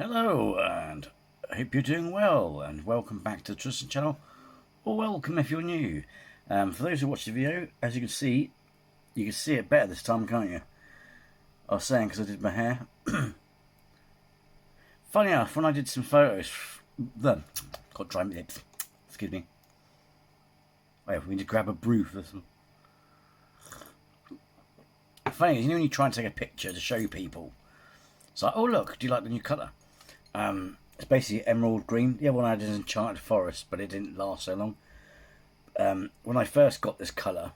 Hello, and I hope you're doing well, and welcome back to the Tristan channel, or welcome if you're new. For those who watch the video, as you can see it better this time, can't you? I was saying because I did my hair. Funny enough, when I did some photos, got dry my lips. Excuse me. Oh yeah, we need to grab a brew for this one. Funny, you know when you try and take a picture to show people, it's like, oh look, do you like the new colour? It's basically emerald green. The other one I had is Enchanted Forest, but it didn't last so long. When I first got this colour,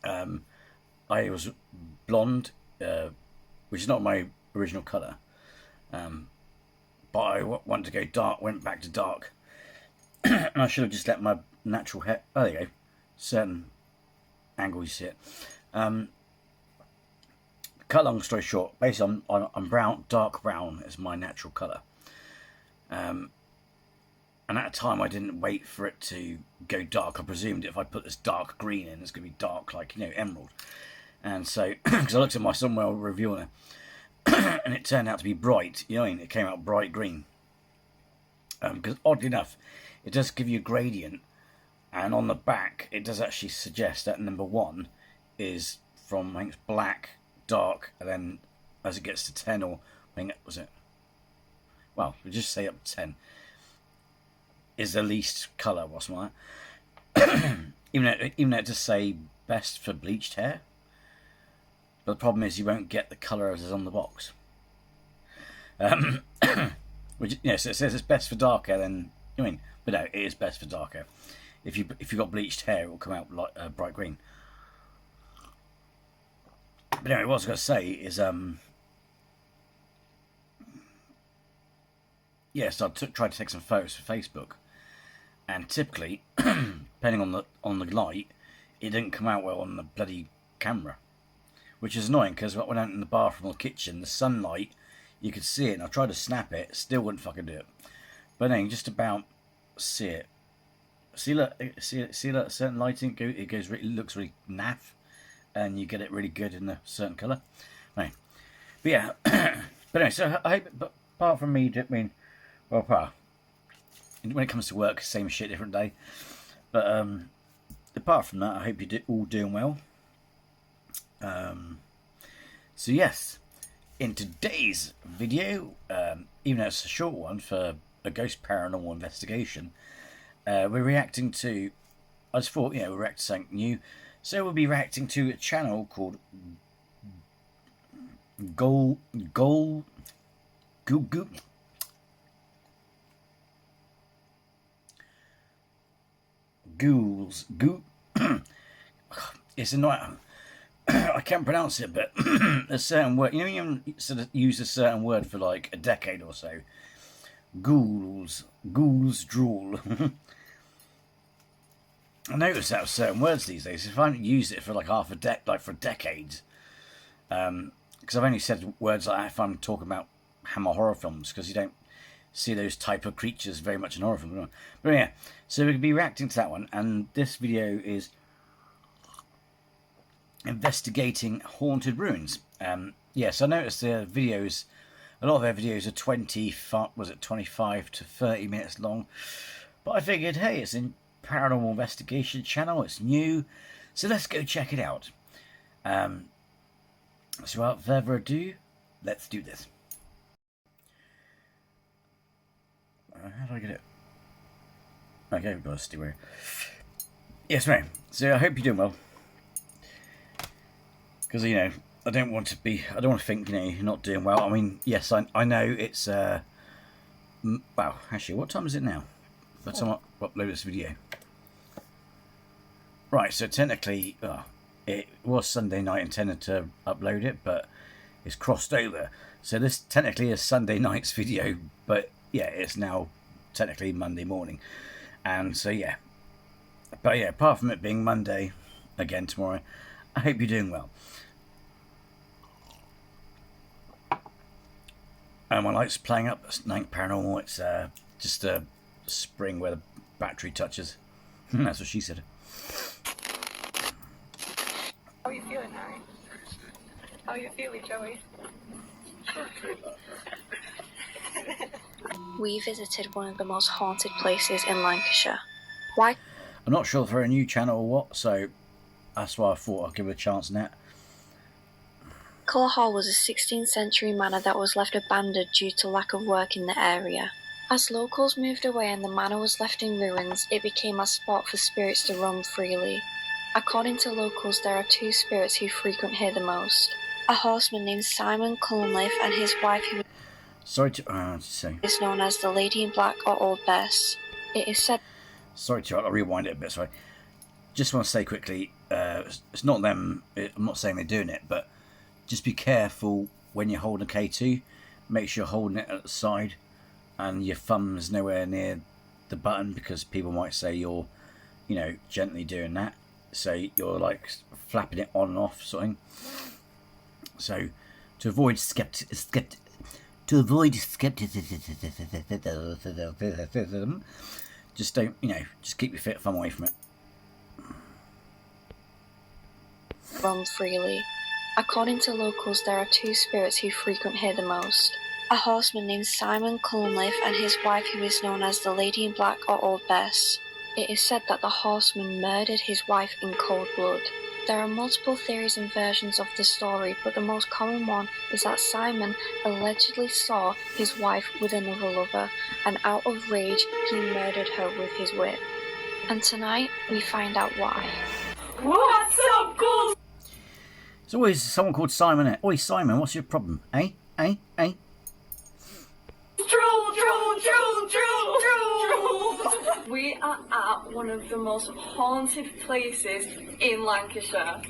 I was blonde, which is not my original colour. But I wanted to go dark, went back to dark. And I should have just let my natural hair... Oh, there you go. Certain angle you see it. Cut long story short, basically I'm brown, dark brown is my natural colour. And at the time I didn't wait for it to go dark. I presumed if I put this dark green in, it's going to be dark like, emerald. And so, because I looked at my somewhere review on it, and it turned out to be bright, it came out bright green. Because oddly enough, it does give you a gradient, and on the back it does actually suggest that number 1 is from, I think it's black, dark, and then as it gets to 10, or I think was it, well, we'll just say up to 10 is the least colour or something like that. even though it does say best for bleached hair, but the problem is you won't get the colour as is on the box. Which, so it says it's best for dark hair, then but no, it is best for dark hair. If you've got bleached hair, it will come out like bright green. But anyway, what I was going to say is, so I tried to take some photos for Facebook, and typically, depending on the light, it didn't come out well on the bloody camera, which is annoying because when I went in the bathroom or kitchen, the sunlight, you could see it, and I tried to snap it, still wouldn't fucking do it. But then just about see it. See that certain lighting, it looks really naff. And you get it really good in a certain colour. Right. But yeah. But anyway, so I hope, but apart from me, when it comes to work, same shit, different day. But apart from that, I hope you're all doing well. So yes, in today's video, even though it's a short one for a ghost paranormal investigation, we're reacting to, I just thought, we're reacting to something new. So we'll be reacting to a channel called Ghouls It's annoying. I can't pronounce it, but a certain word. You sort of use a certain word for like a decade or so. Ghouls Drool. I notice that with certain words these days. If I haven't used it for like for decades, because I've only said words like that if I'm talking about Hammer horror films, because you don't see those type of creatures very much in horror films. But yeah, so we'll be reacting to that one, and this video is investigating haunted ruins. Yes, I noticed the videos. A lot of their videos are 25 to 30 minutes long, but I figured, hey, it's in paranormal investigation channel, it's new, so let's go check it out. So without further ado, let's do this. How do I get it? Okay, we've got a steer. Yes, ma'am. So I hope you're doing well, because I don't want to think you're not doing well. I mean, yes, I know it's well, actually, what time is it now? Let's upload this video. Right, so technically, it was Sunday night intended to upload it, but it's crossed over. So this technically is Sunday night's video, but yeah, it's now technically Monday morning. And so yeah. But yeah, apart from it being Monday, again tomorrow, I hope you're doing well. And my light's playing up, it's Night Paranormal, it's just a spring where the battery touches. That's what she said. How are you feeling, Harry? How are you feeling, Joey? We visited one of the most haunted places in Lancashire. Why? I'm not sure if they're a new channel or what, so that's why I thought I'd give it a chance in that. Culler Hall was a 16th century manor that was left abandoned due to lack of work in the area. As locals moved away and the manor was left in ruins, it became a spot for spirits to roam freely. According to locals, there are two spirits who frequent here the most. A horseman named Simon Cullenleaf and his wife, who is known as the Lady in Black or Old Bess. It is said... Sorry to I'll rewind it a bit, sorry. Just want to say quickly, it's not them, I'm not saying they're doing it, but just be careful when you're holding a K2. Make sure you're holding it at the side and your thumb's nowhere near the button, because people might say you're, you know, gently doing that. So you're like flapping it on and off, sort of thing. So to avoid skepticism, just don't, you know, just keep your thumb away from it. Roam freely. According to locals, there are two spirits who frequent here the most. A horseman named Simon Cullenleaf and his wife, who is known as the Lady in Black or Old Bess. It is said that the horseman murdered his wife in cold blood. There are multiple theories and versions of the story, but the most common one is that Simon allegedly saw his wife with another lover, and out of rage, he murdered her with his whip. And tonight, we find out why. What's up, Ghouls? There's always someone called Simon in it. Oi, Simon, what's your problem? Eh? Drool, drool, drool, drool, drool. We are at one of the most haunted places in Lancashire.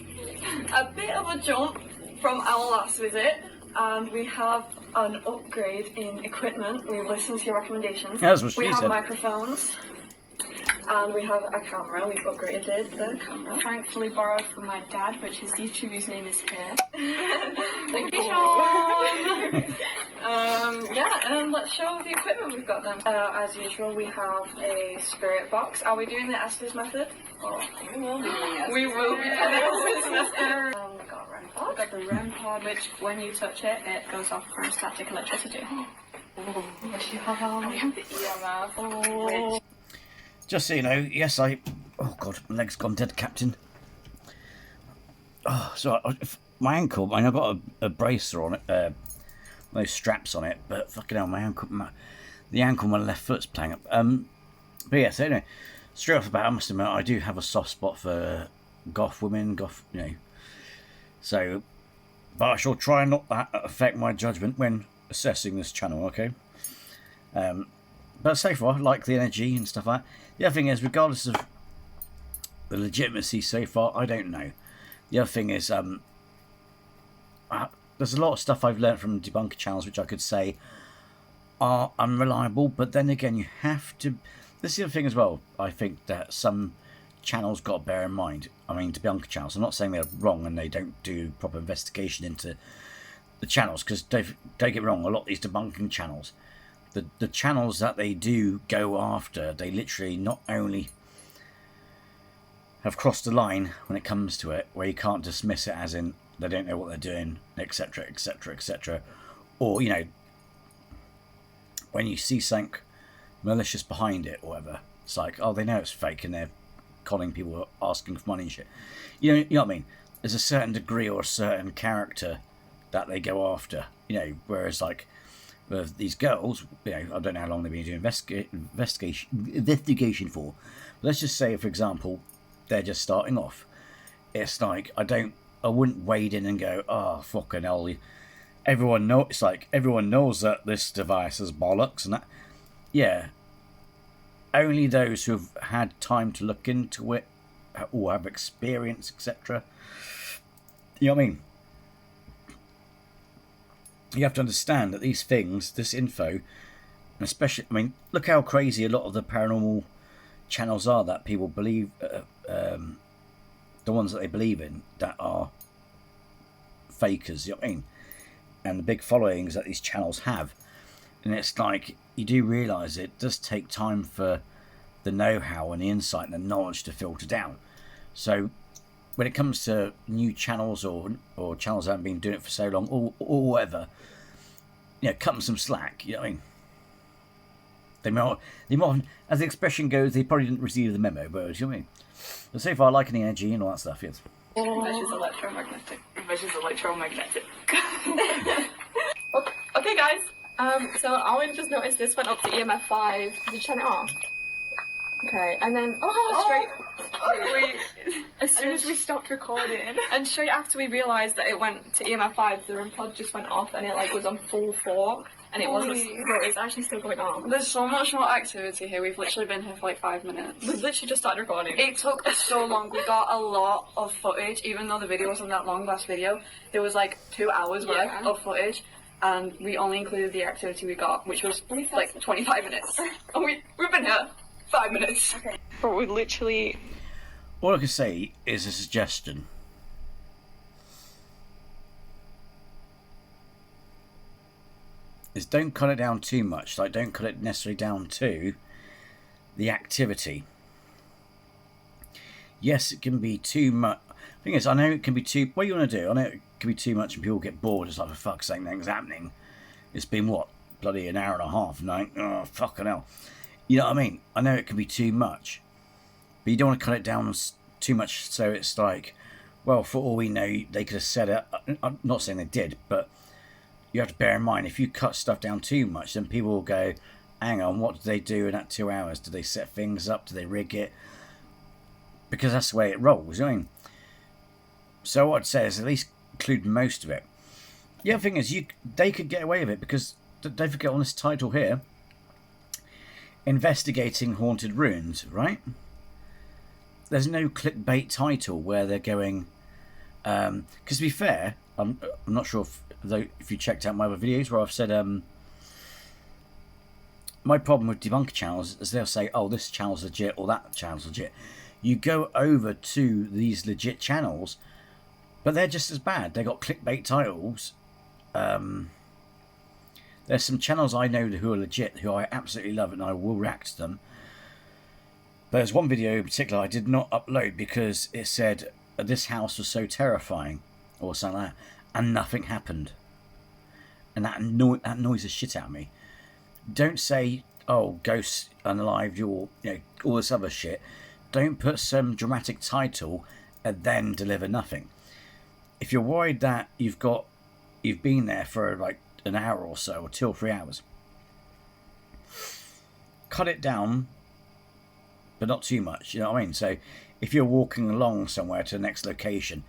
A bit of a jump from our last visit, and we have an upgrade in equipment. We've listened to your recommendations. That's what she said. We have microphones. And we have a camera. We've upgraded the camera. Thankfully borrowed from my dad, which his YouTube's name is here. Thank you, Sean. Yeah, and let's show the equipment we've got then. As usual, we have a spirit box. Are we doing the Estes method? Oh, we will be doing it. We will be doing the Estes method. We got a REM pod. We got the REM pod, which when you touch it, it goes off from static electricity. Oh, we have the EMF. Oh. Just so you know, yes, oh God, my leg's gone dead, Captain. Oh, so my ankle, I mean, I've got a bracer on it, those straps on it, but fucking hell, my ankle, the ankle on my left foot's playing up. But yeah, so anyway, straight off the bat, I must admit, I do have a soft spot for goth women, you know. So, but I shall try and not that affect my judgment when assessing this channel, okay? But so far, I like the energy and stuff like that. The other thing is, regardless of the legitimacy so far, I don't know. The other thing is, there's a lot of stuff I've learned from debunker channels which I could say are unreliable, but then again, you have to... This is the other thing as well, I think, that some channels got to bear in mind. I mean, debunker channels, I'm not saying they're wrong and they don't do proper investigation into the channels, because don't get me wrong, a lot of these debunking channels, the channels that they do go after, they literally not only have crossed the line when it comes to it, where you can't dismiss it as in they don't know what they're doing, etc, etc, etc, or, you know, when you see something malicious behind it or whatever, it's like, oh, they know it's fake and they're conning people, asking for money and shit. You know what I mean? There's a certain degree or a certain character that they go after, you know, whereas like with these girls, you know, I don't know how long they've been doing investigation for. But let's just say, for example, they're just starting off. It's like, I wouldn't wade in and go, oh, fucking hell. Everyone knows that this device is bollocks and that. Yeah. Only those who have had time to look into it or have experience, etc. You know what I mean? You have to understand that these things, this info, and especially, I mean, look how crazy a lot of the paranormal channels are that people believe, the ones that they believe in, that are fakers, you know what I mean? And the big followings that these channels have. And it's like, you do realise it does take time for the know-how and the insight and the knowledge to filter down. So when it comes to new channels or channels that haven't been doing it for so long or whatever, you know, cut them some slack, you know what I mean? They might, as the expression goes, they probably didn't receive the memo, but you know what I mean? But so far, liking the energy and all that stuff, yes. Measures electromagnetic. Measures electromagnetic. Okay, guys. So Alan just noticed this went up to EMF 5. Did you turn it off? Okay, and then as soon as we stopped recording, and straight after we realised that it went to EMF 5, the REM pod just went off, and it like was on full 4, and it wasn't. But it's actually still going on. There's so much more activity here. We've literally been here for like 5 minutes. We literally just started recording. It took us so long. We got a lot of footage, even though the video wasn't that long. Last video, there was like 2 hours worth of footage. And we only included the activity we got, which was like 25 minutes. And we've been here 5 minutes. Okay. But we literally... All I can say is a suggestion. Is don't cut it down too much. Like, don't cut it necessarily down to the activity. Yes, it can be too much. The thing is, I know it can be too... What you want to do? I know it can be too much and people get bored. It's like, for fuck's sake, nothing's happening. It's been, what, bloody an hour and a half now. Oh, fucking hell. You know what I mean? I know it can be too much. But you don't want to cut it down too much so it's like, well, for all we know, they could have said it. I'm not saying they did, but you have to bear in mind, if you cut stuff down too much, then people will go, hang on, what did they do in that 2 hours? Did they set things up? Did they rig it? Because that's the way it rolls, you know what I mean? So what I'd say is at least include most of it. The other thing is, they could get away with it because, don't forget on this title here, investigating haunted ruins, right? There's no clickbait title where they're going, because to be fair, I'm not sure if you checked out my other videos where I've said, my problem with debunker channels is they'll say, oh, this channel's legit or that channel's legit. You go over to these legit channels, but they're just as bad. They got clickbait titles. There's some channels I know who are legit, who I absolutely love, and I will react to them. But there's one video in particular I did not upload because it said this house was so terrifying, or something like that, and nothing happened. And that annoys the shit out of me. Don't say, oh, ghosts unalived, or all this other shit. Don't put some dramatic title and then deliver nothing. If you're worried that you've been there for like an hour or so, or 2 or 3 hours, cut it down, but not too much. You know what I mean? So if you're walking along somewhere to the next location,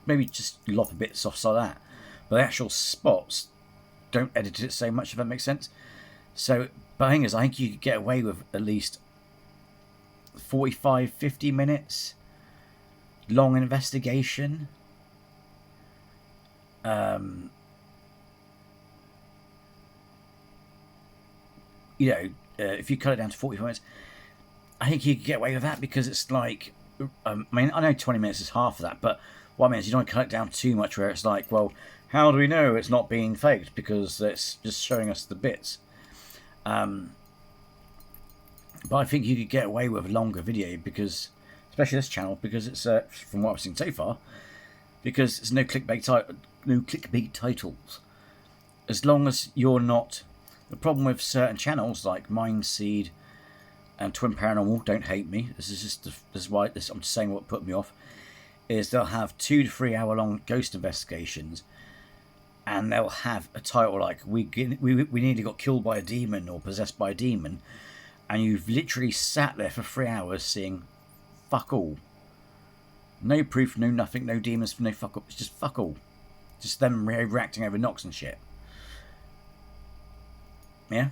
maybe just lop a bit off like that. But the actual spots, don't edit it so much, if that makes sense. So, but the thing is, I think you could get away with at least 45, 50 minutes long investigation. If you cut it down to 45 minutes, I think you could get away with that because it's like, I mean, I know 20 minutes is half of that, but what I mean is you don't cut it down too much where it's like, well, how do we know it's not being faked? Because it's just showing us the bits. But I think you could get away with a longer video because, especially this channel, because it's, from what I've seen so far, because there's no clickbait titles. As long as you're not... The problem with certain channels like Mindseed and Twin Paranormal, don't hate me, this is why I'm just saying what put me off, is they'll have 2 to 3 hour long ghost investigations, and they'll have a title like we nearly got killed by a demon or possessed by a demon, and you've literally sat there for 3 hours seeing fuck all. No proof, no nothing, no demons, no fuck all. It's just fuck all. Just them reacting over knocks and shit. Yeah?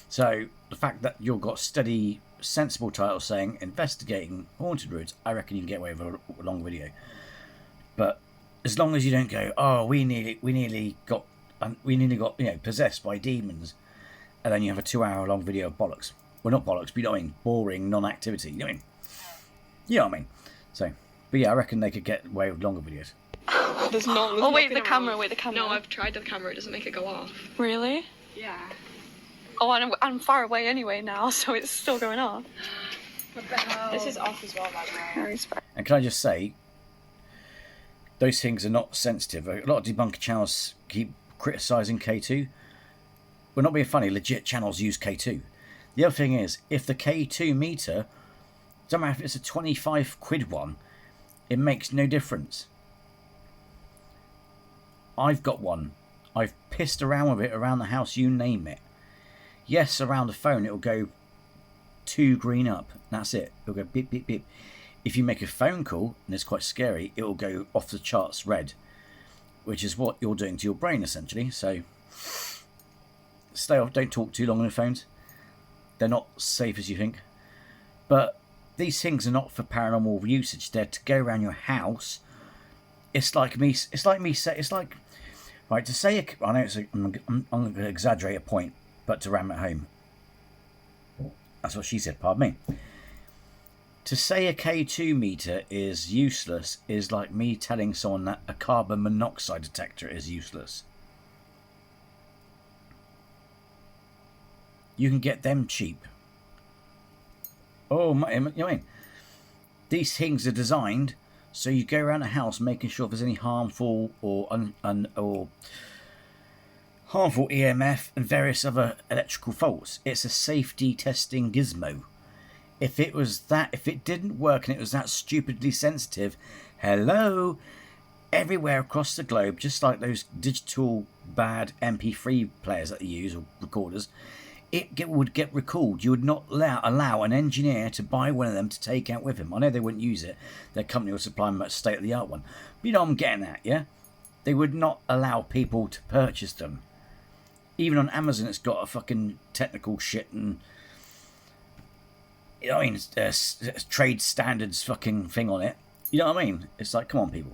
So, the fact that you've got steady, sensible titles saying investigating haunted ruins, I reckon you can get away with a long video. But as long as you don't go, oh, we nearly got possessed by demons, and then you have a 2 hour long video of bollocks. Well, not bollocks, but you know what I mean, boring non-activity. You know what I mean? You know what I mean? So, but yeah, I reckon they could get away with longer videos. There's wait, the camera. No, I've tried the camera. It doesn't make it go off. Really? Yeah. Oh, I'm far away anyway now, so it's still going on. What the hell? This is off as well, by the way. And can I just say, those things are not sensitive. A lot of debunker channels keep criticising K2. we're not being funny, legit channels use K2. The other thing is, if the K2 meter, doesn't matter if it's a 25 quid one, it makes no difference. I've got one. I've pissed around with it around the house, you name it. Yes, around the phone it'll go 2 green up. That's it. It'll go beep, beep, beep. If you make a phone call, and it's quite scary, it will go off the charts red, which is what you're doing to your brain, essentially. So, stay off. Don't talk too long on the phones. They're not safe as you think. But these things are not for paranormal usage. They're to go around your house. It's like me. It's like right to say. I know I'm going to exaggerate a point, but to ram it home. That's what she said. Pardon me. To say a K2 meter is useless is like me telling someone that a carbon monoxide detector is useless. You can get them cheap. Oh, you know what I mean? These things are designed so you go around the house making sure if there's any harmful or harmful EMF and various other electrical faults. It's a safety testing gizmo. If it didn't work and it was that stupidly sensitive, hello, everywhere across the globe, just like those digital bad MP3 players that you use or recorders, it would get recalled. You would not allow an engineer to buy one of them to take out with him. I know they wouldn't use it. Their company would supply them a state-of-the-art one. But you know what I'm getting at, yeah? They would not allow people to purchase them. Even on Amazon, it's got a fucking technical shit and... You know what I mean? Trade standards fucking thing on it. You know what I mean? It's like, come on, people.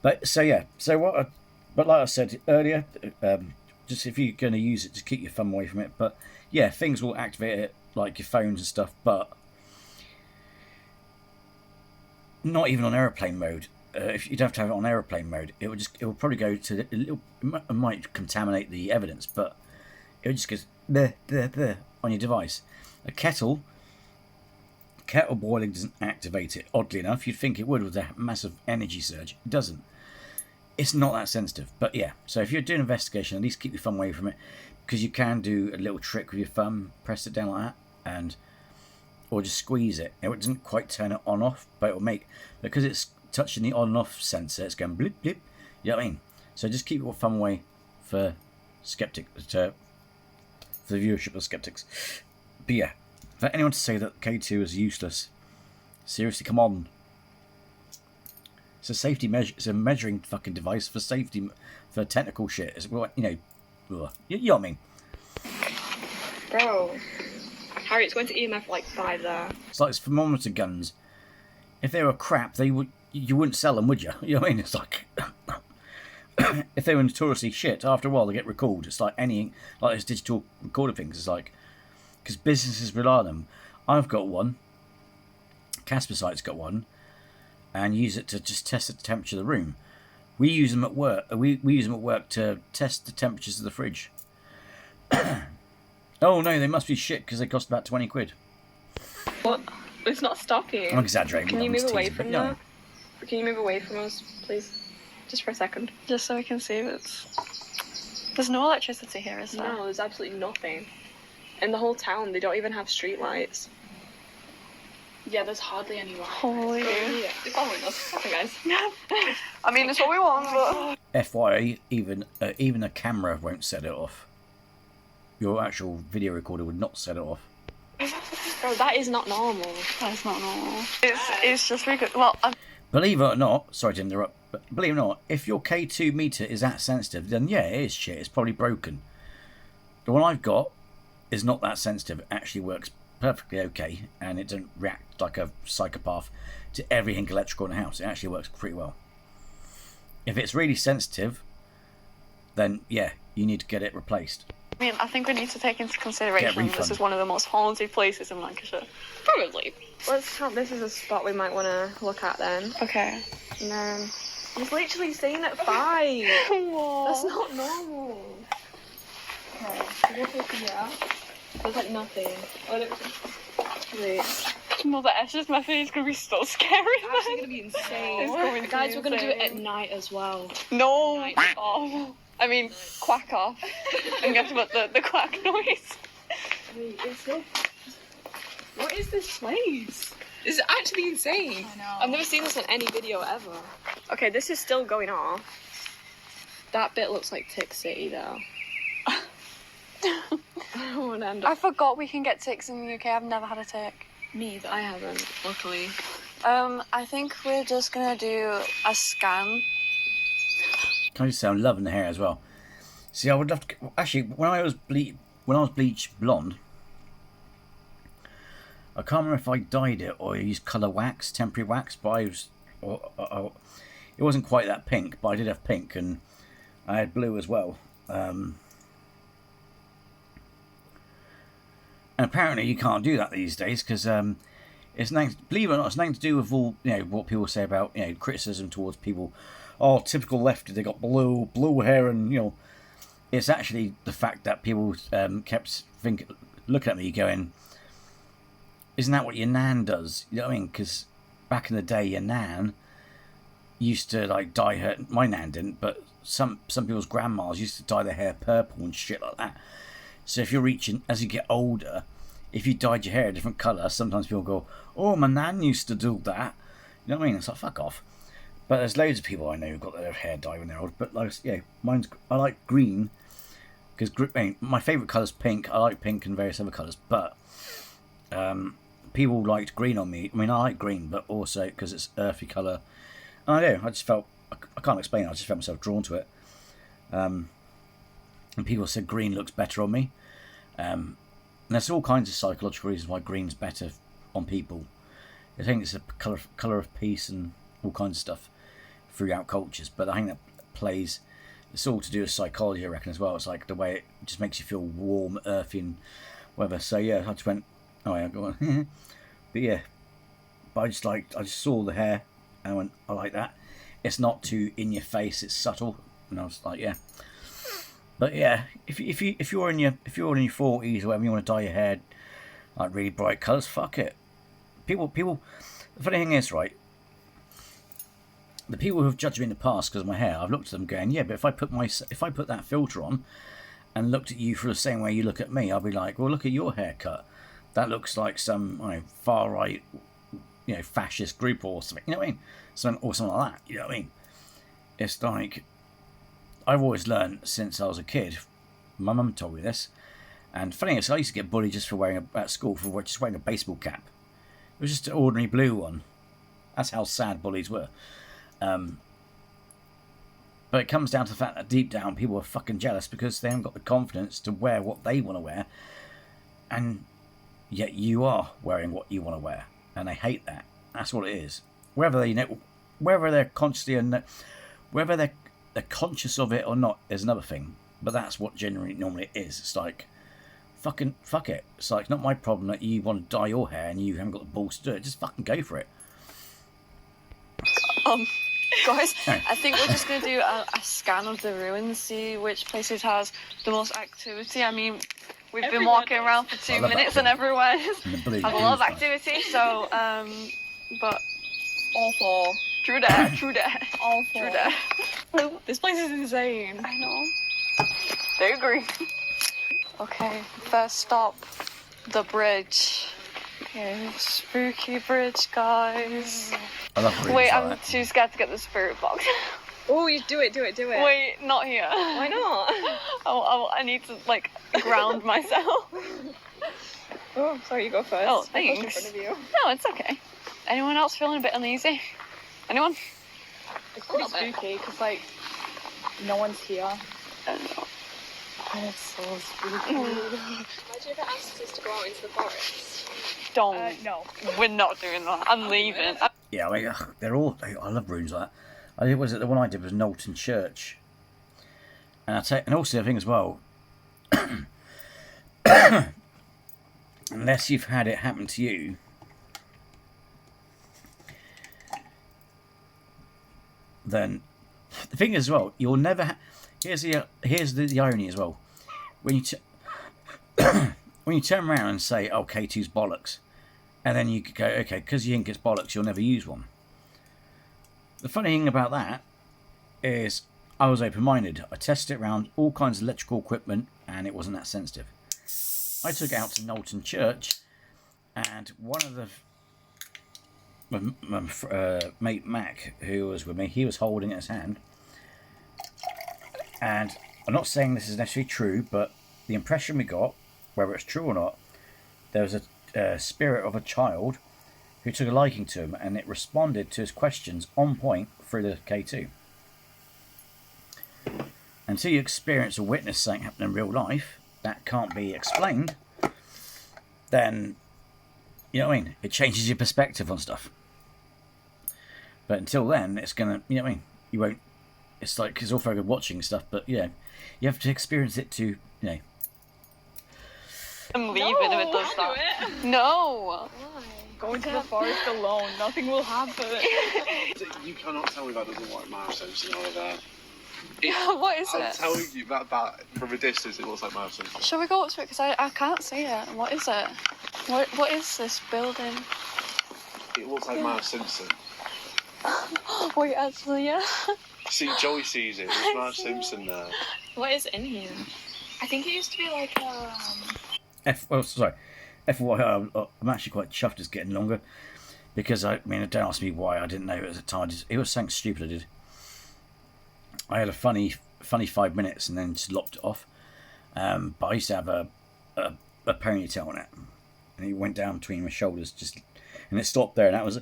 But, so yeah. But like I said earlier, just if you're going to use it, just keep your thumb away from it. But, yeah, things will activate it, like your phones and stuff, but not even on airplane mode. If you'd have to have it on airplane mode, it will probably go to it might contaminate the evidence, but it would just go bleh, bleh, bleh on your device. A kettle boiling doesn't activate it. Oddly enough, you'd think it would with a massive energy surge. It doesn't. It's not that sensitive. But yeah, so if you're doing an investigation, at least keep your thumb away from it, because you can do a little trick with your thumb, press it down like that, or just squeeze it. It doesn't quite turn it on off, but it will make, because it's touching the on and off sensor, it's going blip blip. You know what I mean? So just keep your thumb away for for the viewership of skeptics. But yeah, for anyone to say that K2 is useless, seriously, come on. It's a safety measure. It's a measuring fucking device for safety, for technical shit. It's, you know, you know what I mean. Bro, Harry, it's going to EMF like 5 there. It's like thermometer guns. If they were crap, you wouldn't sell them, would you? You know what I mean? It's like if they were notoriously shit, after a while they get recalled. It's like anything, like those digital recorder things. It's like, because businesses rely on them. I've got one. Casper Site's got one, and use it to just test the temperature of the room. We use them at work. We use them at work to test the temperatures of the fridge. Oh no, they must be shit because they cost about 20 quid. What? It's not stopping. I'm exaggerating. Can you move away from that? that? Can you move away from us, please? Just for a second. Just so we can see if it's... There's no electricity here, is there? No, there's absolutely nothing. In the whole town, they don't even have street lights. Yeah, there's hardly any light. Holy. Yeah, they're following us. Okay, guys. I mean, it's what we want, but... FYI, even a camera won't set it off. Your actual video recorder would not set it off. Bro, that is not normal. That's not normal. It's just really good. Well, Believe it or not, sorry to interrupt, but believe it or not, if your K2 meter is that sensitive, then yeah, it is shit. It's probably broken. The one I've got is not that sensitive. It actually works perfectly okay, and it doesn't react like a psychopath to everything electrical in the house. It actually works pretty well. If it's really sensitive, then yeah, you need to get it replaced. I mean, I think we need to take into consideration this is one of the most haunted places in Lancashire. Probably. Let's count this as a spot we might want to look at then. Okay. And then... It's literally saying at 5. What? That's not normal. Okay, we'll go through here. There's like nothing. Wait. Mother S's method is going to be so scary. It's actually going to be insane. It's going to Guys, be we're going to do it insane. at night as well. No. Night. Oh. I mean, quack off. And guess what the quack noise? What is this place? This is actually insane. I know. I've never seen this on any video ever. Okay, this is still going on. That bit looks like Tik City though. I don't want to end up. I forgot we can get ticks in the UK. I've never had a tick. Me either. I haven't, luckily. I think we're just gonna do a scan. Can I just say I'm loving the hair as well? See, I would love to. Actually, when I was bleached blonde, I can't remember if I dyed it or used colour wax, temporary wax, but it wasn't quite that pink, but I did have pink and I had blue as well. And apparently you can't do that these days because it's nothing, believe it or not, it's nothing to do with all, you know, what people say about, you know, criticism towards people. Oh, typical lefty, they got blue hair, and you know, it's actually the fact that people kept looking at me going, isn't that what your nan does? You know what I mean? Because back in the day, your nan used to like dye her. My nan didn't, but some people's grandmas used to dye their hair purple and shit like that. So if you're reaching, as you get older, if you dyed your hair a different colour, sometimes people go, "Oh, my nan used to do that." You know what I mean? It's like, fuck off. But there's loads of people I know who've got their hair dyed when they're old. But like, yeah, I like green because my favourite colour's pink. I like pink and various other colours, but people liked green on me. I mean, I like green, but also because it's earthy colour. And I do. I just felt, I can't explain it. I just felt myself drawn to it. And people said green looks better on me. And there's all kinds of psychological reasons why green's better on people. I think it's a colour of peace and all kinds of stuff throughout cultures. But I think that plays, it's all to do with psychology, I reckon, as well. It's like the way it just makes you feel warm, earthy and whatever. So yeah, I just went, oh yeah, go on. But yeah, but I just saw the hair and I went, I like that. It's not too in your face, it's subtle. And I was like, yeah. But yeah, if you're in your 40s or whatever, you want to dye your hair like really bright colours, fuck it. People. The funny thing is, right, the people who have judged me in the past because of my hair, I've looked at them going, yeah, but if I put that filter on and looked at you for the same way you look at me, I'll be like, well, look at your haircut. That looks like some, I don't know, far right, you know, fascist group or something. You know what I mean? Something like that. You know what I mean? It's like, I've always learned since I was a kid. My mum told me this, and funny is, I used to get bullied just for at school for just wearing a baseball cap. It was just an ordinary blue one. That's how sad bullies were. But it comes down to the fact that deep down people are fucking jealous because they haven't got the confidence to wear what they want to wear, and yet you are wearing what you want to wear, and they hate that. That's what it is. Whether they're consciously and whether they're conscious of it or not is another thing. But that's what normally it is. It's like, fucking fuck it. It's like, not my problem that you want to dye your hair and you haven't got the balls to do it. Just fucking go for it. Guys, I think we're just going to do a scan of the ruins, see which places has the most activity. I mean, we've been walking around for 2 minutes and everywhere has a lot of activity, so, but All for. true that. All for. True that. This place is insane. I know. They agree. Okay, first stop, the bridge. Okay, spooky bridge, guys. I love bridges Wait, like I'm that. too scared to get the spirit box. Oh, you do it. Wait, not here. Why not? I need to, like, ground myself. Oh, sorry, you go first. Oh, I pushed thanks. in front of you. No, it's okay. Anyone else feeling a bit uneasy? Anyone? It's pretty little bit. spooky because, like, no one's here. I don't know. It's so spooky. Imagine if it asked us to go out into the forest. Don't. No. We're not doing that. I'm leaving. Yeah, I mean, they're all. I love rooms like that. I think the one I did was Knowlton Church, and also the thing as well. Unless you've had it happen to you, then the thing is as well, you'll never. Here's the irony as well. When you turn around and say, "Oh, K2's bollocks," and then you go, "Okay, because you think it's bollocks, you'll never use one." The funny thing about that is, I was open-minded. I tested it around all kinds of electrical equipment, and it wasn't that sensitive. I took it out to Knowlton Church, and one of my mate Mac, who was with me, he was holding it in his hand. And I'm not saying this is necessarily true, but the impression we got, whether it's true or not, there was a spirit of a child who took a liking to him, and it responded to his questions on point through the K2. Until you experience or witness something happen in real life that can't be explained, then, you know what I mean, it changes your perspective on stuff. But until then, it's gonna, you know what I mean, you won't, it's like, it's all very good watching stuff, but, you know, you have to experience it to, you know. I'm leaving if it does that. No! Going to the forest alone, nothing will happen. You cannot tell me that doesn't like Miles Simpson over there. What is I'm it? telling you that from a distance it looks like Miles Simpson. Shall we go up to it? Because I can't see it. What is it? What is this building? It looks like Miles Simpson. Wait, actually, yeah. See, Joey sees it. There's Miles Simpson there. What is in here? I think it used to be like FYI, I'm actually quite chuffed it's getting longer, because don't ask me why I didn't know it at the time. It was something stupid I did. I had a funny 5 minutes and then just lopped it off. But I used to have a ponytail on it, and it went down between my shoulders, and it stopped there, and that was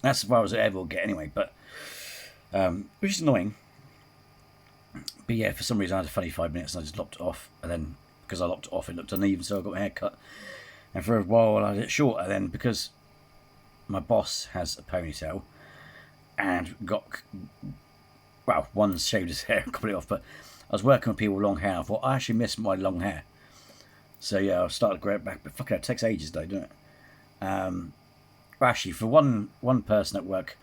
that's as far as it ever will get anyway. But which is annoying. But yeah, for some reason I had a funny 5 minutes and I just lopped it off, and then because I lopped it off, it looked uneven, so I got my hair cut. And for a while I had it shorter. Then because my boss has a ponytail, and one shaved his hair completely off, but I was working with people with long hair. I thought I actually miss my long hair, so yeah, I started to grow it back. But fuck it takes ages though, doesn't it? Actually, for one person at work,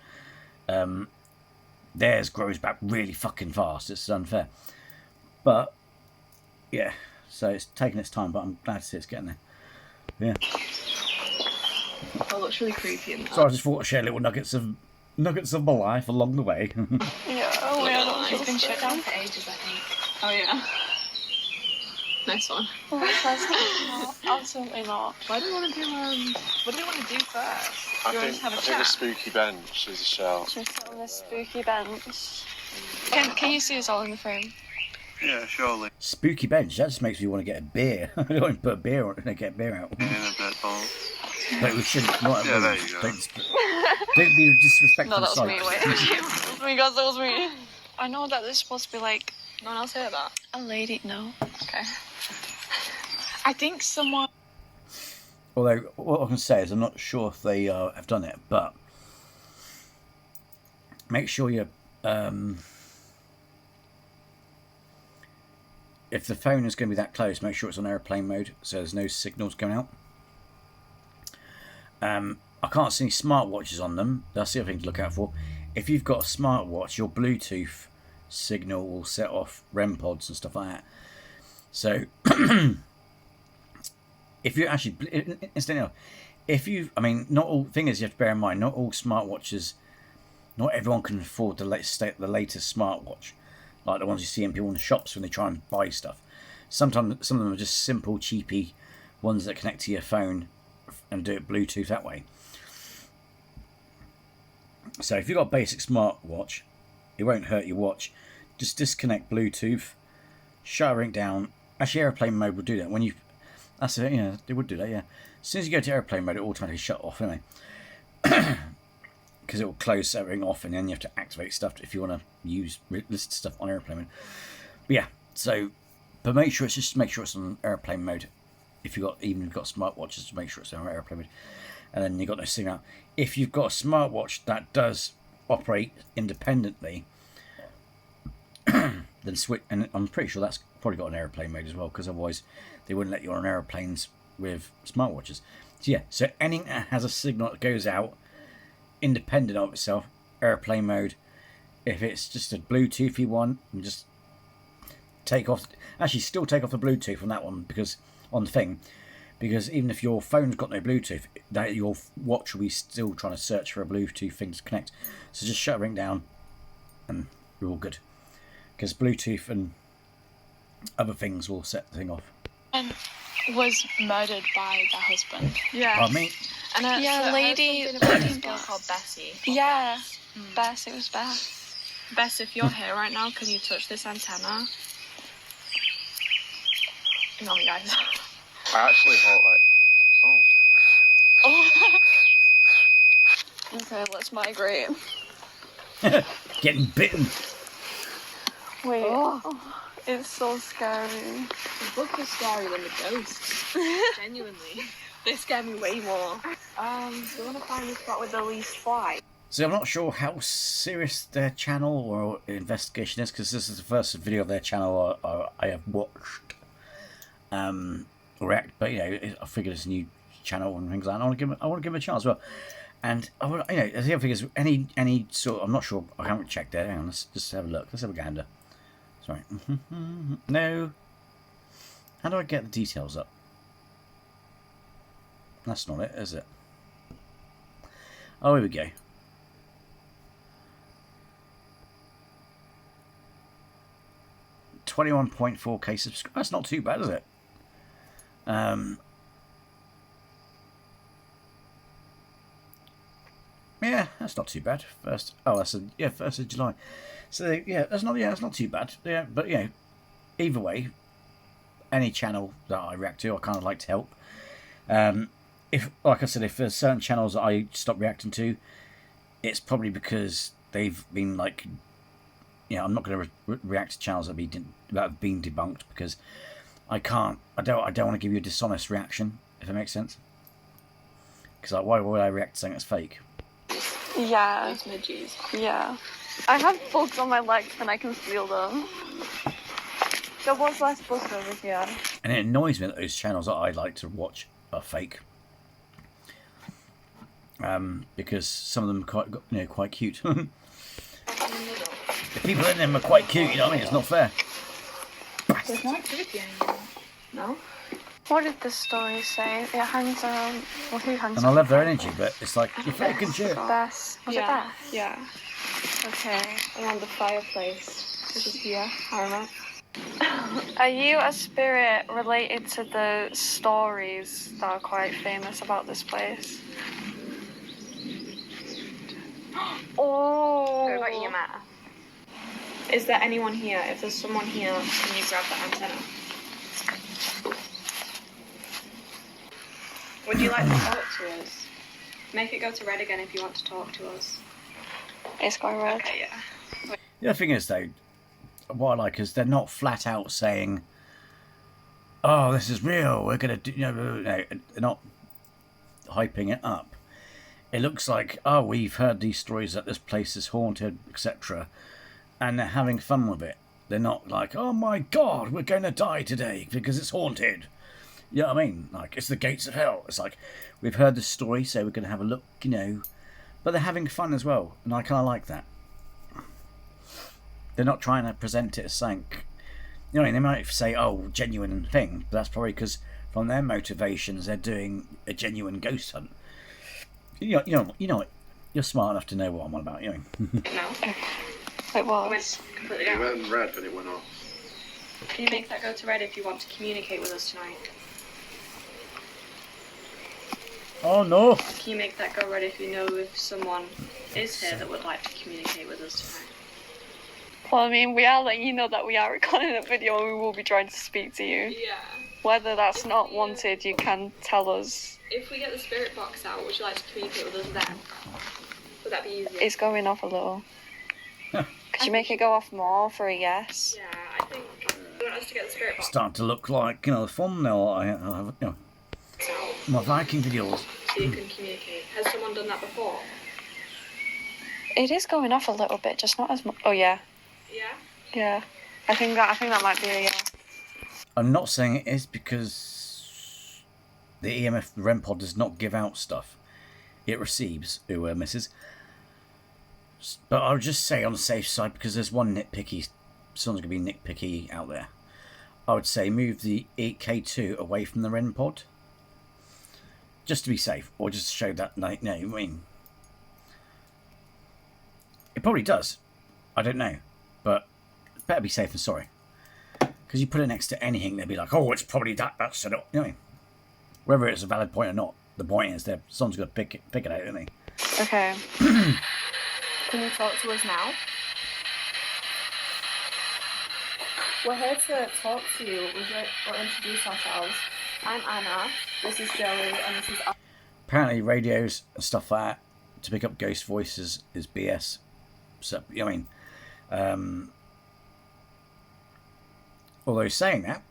theirs grows back really fucking fast. It's unfair, but yeah, so it's taking its time. But I'm glad to see it's getting there. Yeah. Oh, it looks really creepy in there. So I just thought I'd share little nuggets of my life along the way. Yeah, oh yeah. It's been shut down for ages, I think. Oh yeah. Nice one. No, absolutely not. Why do you want to do what do you want to do first? I You want to think just have a the chat? spooky bench is a show. Should we sit on this spooky bench? Can you see us all in the frame? Yeah, surely. Spooky bench. That just makes me want to get a beer. I don't want to put a beer on it and get a beer out. In a bit ball. But we shouldn't. Not Yeah, there you go. Don't be disrespectful. No, that was me. Wait, that was me, guys. That was me. I know that there's supposed to be like No one else heard that? a lady. No. Okay. I think someone. Although what I can say is I'm not sure if they have done it, but make sure you if the phone is going to be that close, make sure it's on airplane mode so there's no signals going out. I can't see any smartwatches on them. That's the other thing to look out for. If you've got a smartwatch, your Bluetooth signal will set off REM pods and stuff like that. So if you actually, incidentally, not all thing is you have to bear in mind, not all smartwatches, not everyone can afford the latest smartwatch, like the ones you see in people in the shops when they try and buy stuff. Sometimes some of them are just simple, cheapy ones that connect to your phone and do it Bluetooth that way. So if you've got a basic smartwatch, it won't hurt your watch. Just disconnect Bluetooth, shut everything down. Actually, airplane mode will do that. When you, that's it. Yeah, it would do that. Yeah. As soon as you go to airplane mode, it automatically shut off anyway, because it will close everything off, and then you have to activate stuff if you want to listen to stuff on airplane mode. But yeah. So, but make sure it's on airplane mode. If you've got smartwatches, make sure it's on airplane mode, and then you've got no signal. If you've got a smartwatch that does operate independently, then switch. And I'm pretty sure that's probably got an airplane mode as well, because otherwise they wouldn't let you on airplanes with smartwatches. So yeah, so anything that has a signal that goes out independent of itself, airplane mode. If it's just a Bluetoothy one, and just take off. Actually, still take off the Bluetooth on that one, because on the thing. Because even if your phone's got no Bluetooth, your watch will be still trying to search for a Bluetooth thing to connect. So just shut everything down, and we're all good. Because Bluetooth and other things will set the thing off. And was murdered by the husband. Yeah. Pardon me? And Yeah, lady girl called Bessie. Yeah, Bess. It was Bess. Bess, if you're here right now, can you touch this antenna? Ignore me, guys. I actually thought like, Oh. Okay, let's migrate. Getting bitten. Wait. Oh. It's so scary. The book is scarier than the ghosts. Genuinely. They scare me way more. We want to find the spot with the least fly. So I'm not sure how serious their channel or investigation is, because this is the first video of their channel I have watched. React, but you know, I figured it's a new channel and things like that. I want to give them a chance as well. And I want, you know, the other thing is any sort. I'm not sure. I haven't checked there. Hang on, let's just have a look. Let's have a gander. Sorry. No. How do I get the details up? That's not it, is it? Oh, here we go. $21.4K subscribers. That's not too bad, is it? Yeah, that's not too bad. First of July. So yeah, that's not too bad. Yeah, but you know, either way, any channel that I react to, I kind of like to help. If, like I said, if there's certain channels that I stop reacting to, it's probably because they've been like, you know, I'm not going to react to channels that have been debunked, because I don't want to give you a dishonest reaction, if it makes sense. Because like, why would I react to something that's fake? Yeah. Those midges. Yeah. I have bugs on my legs and I can feel them. There was less bugs over here. And it annoys me that those channels that I like to watch are fake. Because some of them are quite cute. The people in them are quite cute, you know what I mean? It's not fair. There's no activity anymore. No? What did the story say? It hangs around. Well, who hangs And I love their energy, but it's like, you're faking shit. Bess. Was it Yeah. Bess? Yeah. Okay. Around the fireplace, which is here. Harriman. Are you a spirit related to the stories that are quite famous about this place? Oh! What about EMF? Is there anyone here? If there's someone here, can you grab the antenna? Would you like to talk to us? Make it go to red again if you want to talk to us. It's going red. Okay, yeah. The other thing is, though, what I like is they're not flat out saying, oh, this is real, we're going to do, no, they're not hyping it up. It looks like, oh, we've heard these stories that this place is haunted, etc. And they're having fun with it. They're not like, oh my God, we're going to die today because it's haunted. You know what I mean? Like, it's the gates of hell. It's like, we've heard this story, so we're going to have a look, you know. But they're having fun as well, and I kind of like that. They're not trying to present it as something, you know, they might say, oh, genuine thing, but that's probably because from their motivations, they're doing a genuine ghost hunt. You know, you're smart enough to know what I'm on about, you know. No. It was. Completely it down. went red, but it went off. Can you make that go to red if you want to communicate with us tonight? Oh no! Can you make that go red if you know if someone is here that would like to communicate with us tonight? Well, I mean, we are letting you know that we are recording a video and we will be trying to speak to you. Yeah. Whether that's not wanted, you can tell us. If we get the spirit box out, would you like to communicate with us then? Would that be easier? It's going off a little. Could you make it go off more for a yes? Yeah, I think you want us to get the spirit box Starting to look like, you know, the thumbnail I have, you know, out my Viking videos. so you can communicate. Has someone done that before? It is going off a little bit, just not as much. Oh yeah, Yeah? yeah. I think that might be a yeah. I'm not saying it is because the EMF, the REM pod, does not give out stuff. It receives, misses. But I would just say on the safe side, because there's one nitpicky, someone's going to be nitpicky out there. I would say move the 8K2 away from the REM pod. Just to be safe, or just to show that, no, I mean, it probably does. I don't know, but better be safe than sorry. Because you put it next to anything, they'll be like, "Oh, it's probably that." That's it. You know, whether it's a valid point or not, the point is that someone's got to pick it out, don't they? Okay. Can you talk to us now? We're here to talk to you. We'll introduce ourselves. I'm Anna. This is Joey, and this is. Apparently, radios and stuff like that to pick up ghost voices is BS. So, I mean, although saying that,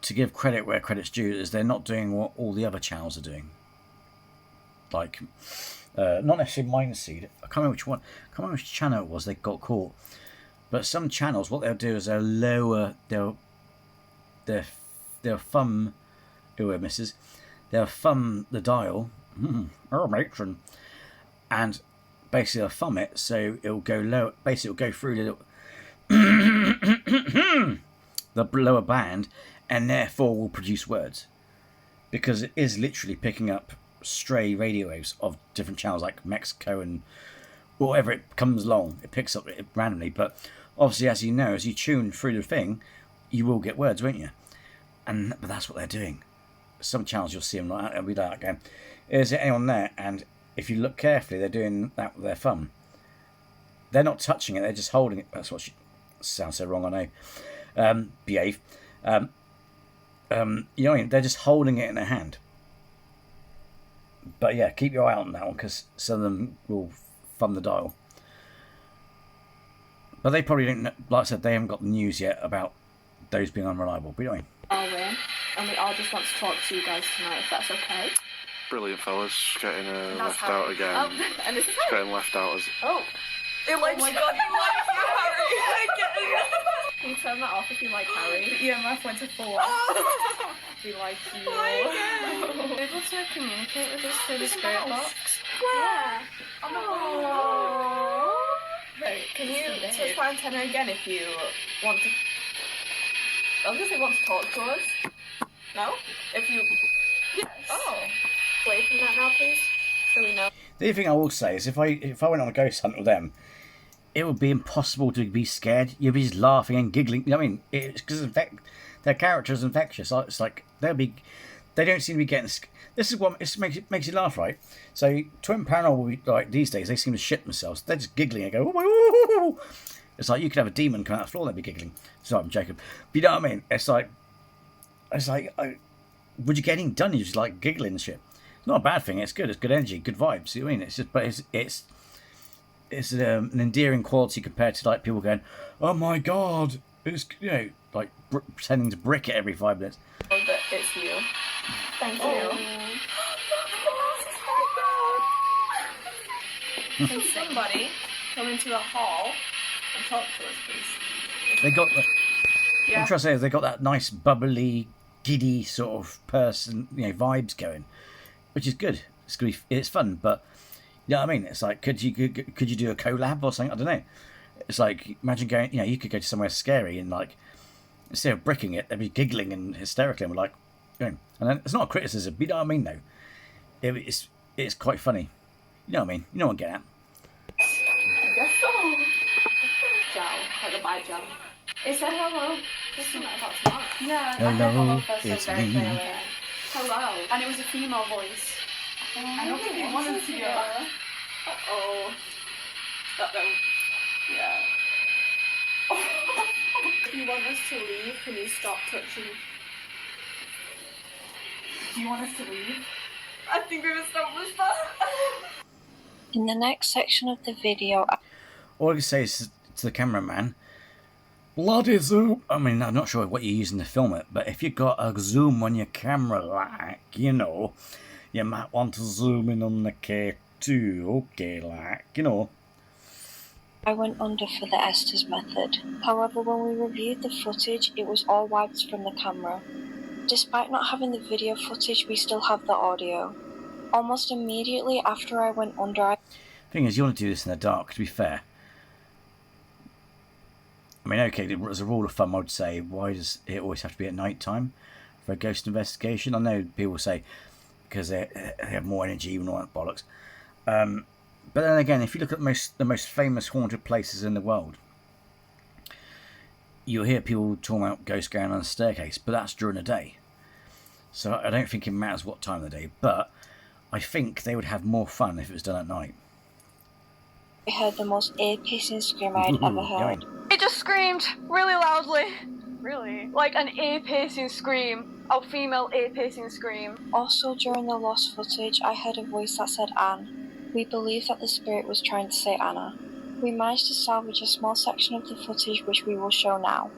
to give credit where credit's due, is they're not doing what all the other channels are doing. Like, not necessarily Mindseed. I can't remember which one. I can't remember which channel it was they got caught. But some channels, what they'll do is they'll lower their thumb. Ooh, misses. They'll thumb the dial. Oh, matron. And basically they'll thumb it so it'll go low. Basically, it'll go through the lower band, and therefore will produce words, because it is literally picking up stray radio waves of different channels like Mexico and whatever it comes along. It picks up it randomly, but obviously, as you know, as you tune through the thing, you will get words, won't you? But that's what they're doing. Some channels you'll see them like that. It'll be like going, "Is there anyone there?" And if you look carefully, they're doing that with their thumb. They're not touching it; they're just holding it. That's what sounds so wrong. I know. Behave. You know what I mean? They're just holding it in their hand. But yeah, keep your eye out on that one, because some of them will thumb the dial. But they probably don't know, like I said, they haven't got the news yet about those being unreliable. But anyway. And we all just want to talk to you guys tonight, if that's okay. Brilliant, fellas. Getting left out again. And this is Getting left out as. Oh. It likes my you. God, It likes you, Harry. I get it. Can you turn that off if you like Harry? EMF went to 4. We like you. Able to communicate with us through the spirit box. Yeah. Oh. Right, can you touch my antenna again if you want to... I was going to say want to talk to us. No? If you... Yes. Oh. Away from that now, please. So we know. The other thing I will say is if I went on a ghost hunt with them, it would be impossible to be scared. You'd be just laughing and giggling. You know what I mean? It's because their character is infectious. It's like they don't seem to be getting. This is what makes you laugh, right? So Twin Paranormal will be like these days. They seem to shit themselves. They're just giggling and go. Oh my, oh. It's like you could have a demon come out the floor. They'd be giggling. Sorry, I'm joking. But you know what I mean? It's like would you get anything done? You just like giggling and shit. It's not a bad thing. It's good. It's good energy, good vibes. You know what I mean? It's just, but it's an endearing quality compared to like people going, "Oh my god," it's like pretending to brick it every 5 minutes. Oh, but it's you. Thank you. Can somebody come into a hall and talk to us, please? They got I'm trying to say is they got that nice bubbly, giddy sort of person, vibes going, which is good. It's fun, but you know what I mean. It's like could you do a collab or something? I don't know. It's like imagine going. You could go to somewhere scary and like instead of bricking it, they'd be giggling and hysterically and we're like, and then it's not a criticism. But you know what I mean, though. It's quite funny. You know what I mean. You know what I'm getting at. I guess so. Ciao. Like a bye, Ciao. It said hello. Just something I thought smart. Yeah. Hello, it's me. Hello. And it was a female voice. I don't think they wanted to go. Uh-oh. Uh-oh. Yeah. If you want us to leave, can you stop touching? Do you want us to leave? I think we've established that. In the next section of the video, All I can say is to the cameraman, bloody zoom. I mean, I'm not sure what you're using to film it, but if you've got a zoom on your camera, like, you might want to zoom in on the K2, okay, like. I went under for the Estes method. However, when we reviewed the footage, it was all wiped from the camera. Despite not having the video footage, we still have the audio. Almost immediately after I went under, Thing is, you want to do this in the dark, to be fair. I mean, okay, as a rule of thumb, I would say, why does it always have to be at night time for a ghost investigation? I know people say because they have more energy and all that bollocks. But then again, if you look at the most famous haunted places in the world, you'll hear people talking about ghosts going on a staircase, but that's during the day. So I don't think it matters what time of the day, but I think they would have more fun if it was done at night. I heard the most ear-piercing scream I'd ever heard. It just screamed really loudly. Really? Like an ear-piercing scream. A female ear-piercing scream. Also, during the lost footage, I heard a voice that said Anne. We believe that the spirit was trying to say Anna. We managed to salvage a small section of the footage, which we will show now.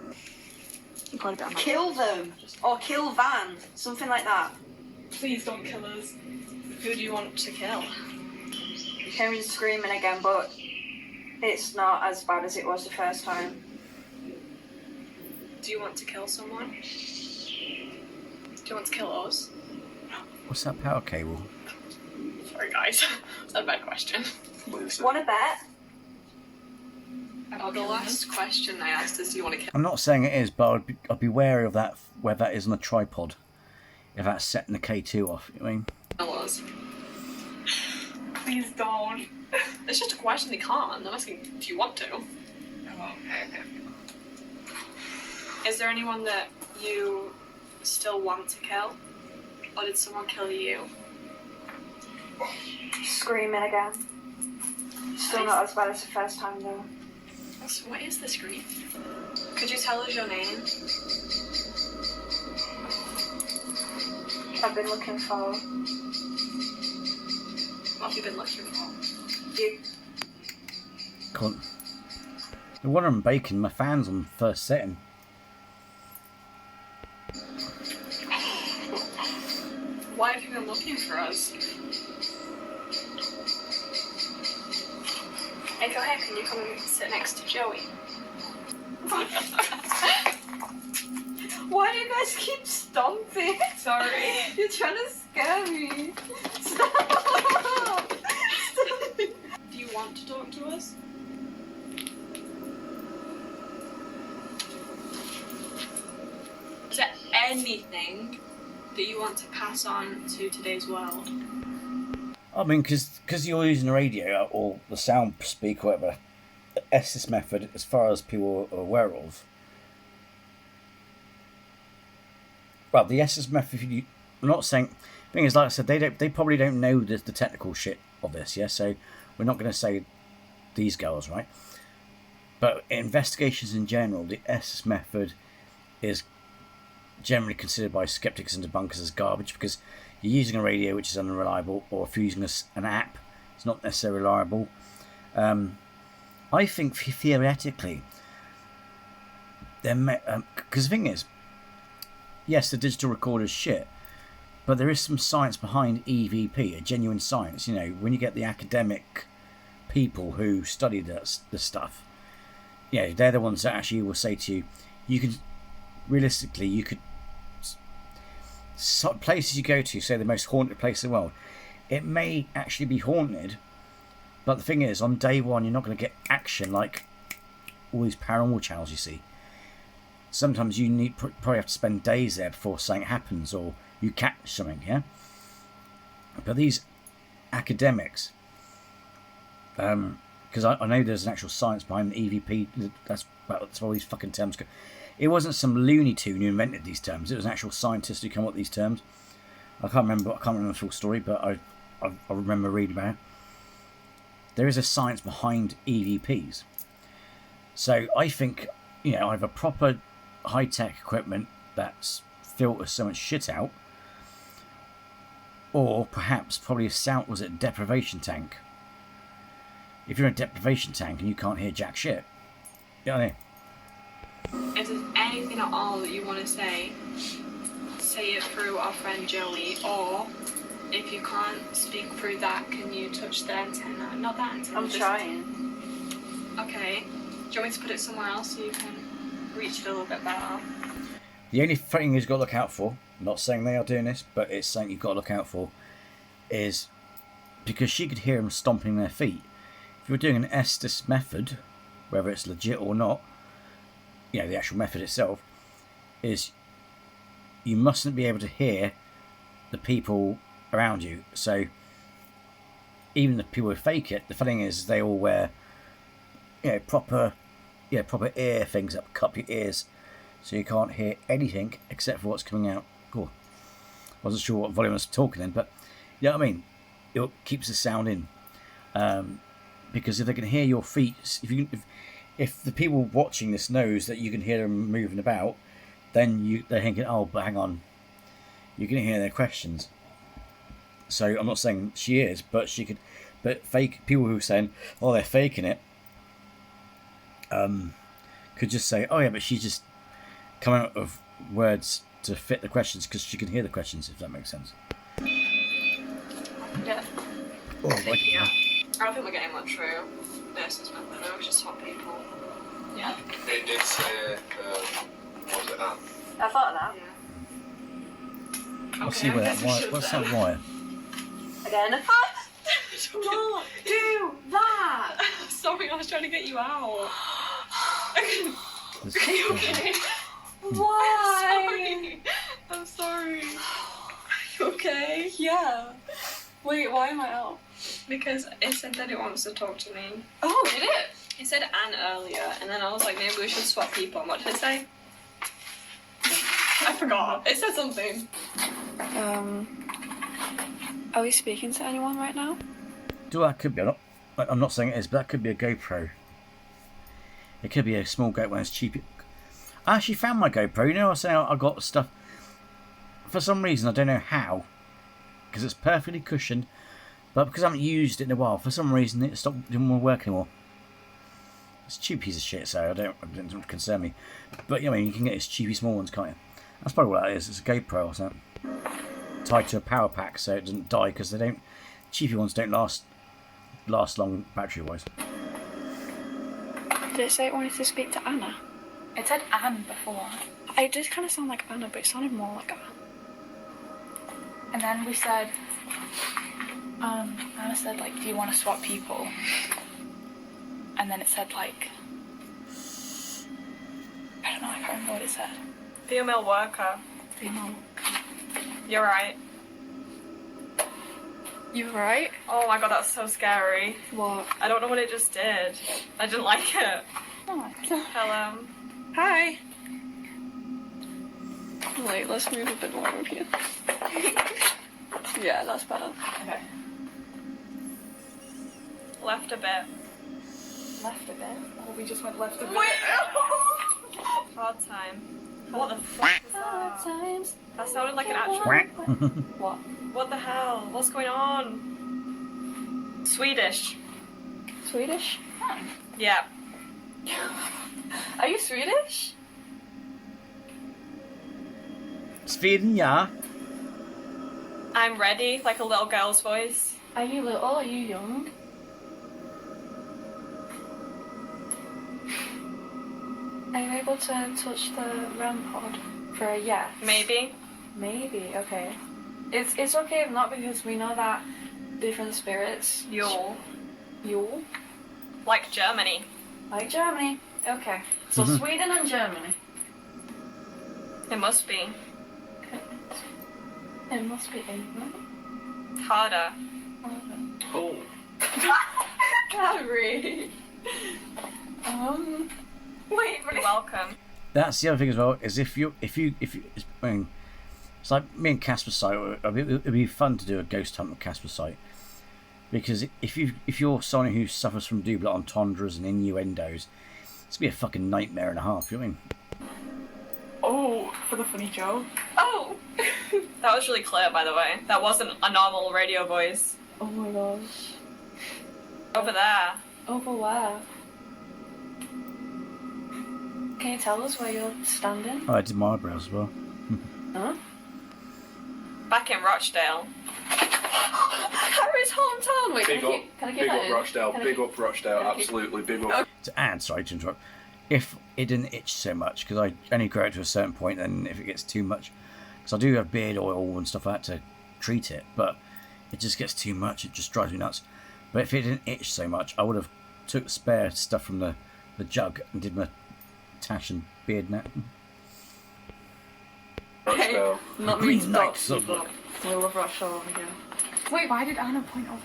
Kill them! Or kill Van! Something like that. Please don't kill us. Who do you want to kill? Hearing screaming again, but it's not as bad as it was the first time. Do you want to kill someone? Do you want to kill us? What's that power cable? Sorry guys, that's a bad question. Want to bet? The last question I asked is, do you want to kill? I'm not saying it is, but I'd be wary of that, where that is on a tripod. If that's setting the K2 off, you know what I mean? Us. Please don't. It's just a question, they can't. I'm asking, do you want to? Is there anyone that you still want to kill? Or did someone kill you? Screaming again. Still not as bad as the first time though. What is the scream? Could you tell us your name? I've been looking for... What have you been looking for? You. Can't. No wonder I'm baking my fans on first setting. Why have you been looking for us? Hey, go ahead, can you come and sit next to Joey? Why do you guys keep stomping? Sorry. You're trying to scare me. Stop. Do you want to talk to us? Is there anything that you want to pass on to today's world? I mean, because you're using the radio or the sound speaker, whatever, the Estes method, as far as people are aware of. Well, the Estes method, I'm not saying. The thing is, like I said, they probably don't know the technical shit of this, yeah. So we're not going to say these girls, right? But investigations in general, the Estes method is generally considered by skeptics and debunkers as garbage because you're using a radio which is unreliable, or if you're using an app, it's not necessarily reliable. I think theoretically, because the thing is, yes, the digital recorder's shit, but there is some science behind EVP, a genuine science. You know, when you get the academic people who study this stuff, you know, they're the ones that actually will say to you, you could, realistically, you could, places you go to, say the most haunted place in the world, it may actually be haunted, but the thing is, on day one, you're not going to get action like all these paranormal channels you see. Sometimes you probably have to spend days there before something happens or you catch something, yeah? But these academics, because I know there's an actual science behind the EVP, that's all these fucking terms go. It wasn't some Looney Tune who invented these terms. It was an actual scientist who came up with these terms. I can't remember the full story, but I remember reading about it. There is a science behind EVPs. So I think, you know, I have a proper high-tech equipment that filters so much shit out, or perhaps probably a deprivation tank. If you're in a deprivation tank and you can't hear jack shit, you know what I mean? If there's anything at all that you want to say it through our friend Joey, or if you can't speak through that, can you touch the antenna? Not that antenna. I'm trying. Okay. Do you want me to put it somewhere else so you can reach it a little bit better? The only thing you've got to look out for, I'm not saying they are doing this, but it's something you've got to look out for, is because she could hear them stomping their feet. If you're doing an Estes method, whether it's legit or not, you know, the actual method itself, is you mustn't be able to hear the people around you. So even the people who fake it, the funny thing is they all wear, proper ear things that cup your ears, so you can't hear anything except for what's coming out. Cool. Wasn't sure what volume I was talking in, but you know what I mean. It keeps the sound in, because if they can hear your feet, if the people watching this knows that you can hear them moving about, then they're thinking, oh, but hang on, you can hear their questions. So I'm not saying she is, but she could. But fake people who are saying, oh, they're faking it, could just say, oh yeah, but she's just come out of words to fit the questions because she can hear the questions, if that makes sense. Yeah. Oh, Yeah. I don't think we're getting much through this method. It was just hot people. Yeah. It did say, what was it, Anne? I thought of that. Yeah. Let's see where what's that wire? Again. Don't do that! Sorry, I was trying to get you out. This- Are you okay? Why? I'm sorry. Are you okay? Yeah. Wait, why am I out? Because it said that it wants to talk to me. Oh, did it? It said Anne earlier, and then I was like, maybe we should swap people. And what did it say? I forgot. It said something. Are we speaking to anyone right now? That could be. I'm not saying it is, but that could be a GoPro. It could be a small GoPro when it's cheap. I actually found my GoPro. You know, I was saying I got stuff. For some reason, I don't know how, because it's perfectly cushioned, but because I haven't used it in a while, for some reason it didn't work anymore. It's a cheap piece of shit, so it doesn't concern me. But you know, you can get these cheapy small ones, can't you? That's probably what that is. It's a GoPro or something, tied to a power pack, so it doesn't die, because they don't. Cheapy ones don't last long battery-wise. Did it say it wanted to speak to Anna? It said Anne before. It did kind of sound like Anna, but it sounded more like Anna. And then we said, Anna said, like, do you want to swap people? And then it said, like, I don't know, I can't remember what it said. Female worker. Female. You're right. You right? Oh my god, that's so scary. What? I don't know what it just did. I didn't like it. Oh. Hello. Hi. Wait, let's move a bit more over here. Yeah, that's better. Okay. Left a bit. Left a bit? Oh, we just went left a bit. Wait! Hard time. What the fuck was that? Times. That sounded like an actual... What? What the hell? What's going on? Swedish. Swedish? Yeah. Are you Swedish? Sweden, yeah. I'm ready, like a little girl's voice. Are you little? Are you young? Are you able to touch the REM pod for a yes? Maybe. Maybe, okay. It's okay if not, because we know that different spirits. Yule. Yule? Like Germany. Like Germany. Okay. So Sweden and Germany. It must be. Okay. It must be England. Harder. Oh. Harry. Wait, you're welcome. That's the other thing as well. Is if you, I mean, it's like me and Casper's site. It'd be fun to do a ghost hunt with Casper's site, because if you're someone who suffers from double entendres and innuendos, it's gonna be a fucking nightmare and a half. You know what I mean? Oh, for the funny joke. Oh! That was really clear, by the way. That wasn't a normal radio voice. Oh my gosh. Over there. Over where? Can you tell us where you're standing? Oh, I did my eyebrows as well. Huh? Back in Rochdale. Harry's hometown. Wait, Big up, can I big get that up in? Rochdale, Can I big keep- up Rochdale, can I keep- absolutely big up. To add, sorry to interrupt, if it didn't itch so much, because I only grow it to a certain point, and if it gets too much, because I do have beard oil and stuff like that to treat it, but it just gets too much, it just drives me nuts. But if it didn't itch so much, I would have took spare stuff from the jug and did my tash and beard net. Rochdale. Not Green me. Knight Stop. Silver. We love Rochdale again. Wait, why did Anna point over?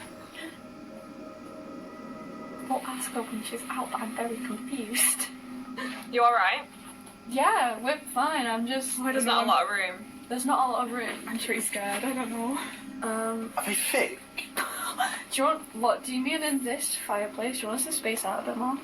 We'll ask her when she's out, but I'm very confused. You alright? Yeah, we're fine. I'm just. There's not a lot of room. There's not a lot of room. I'm pretty scared. I don't know. Are they fake? Do you want what? Do you mean in this fireplace? Do you want us to space out a bit more?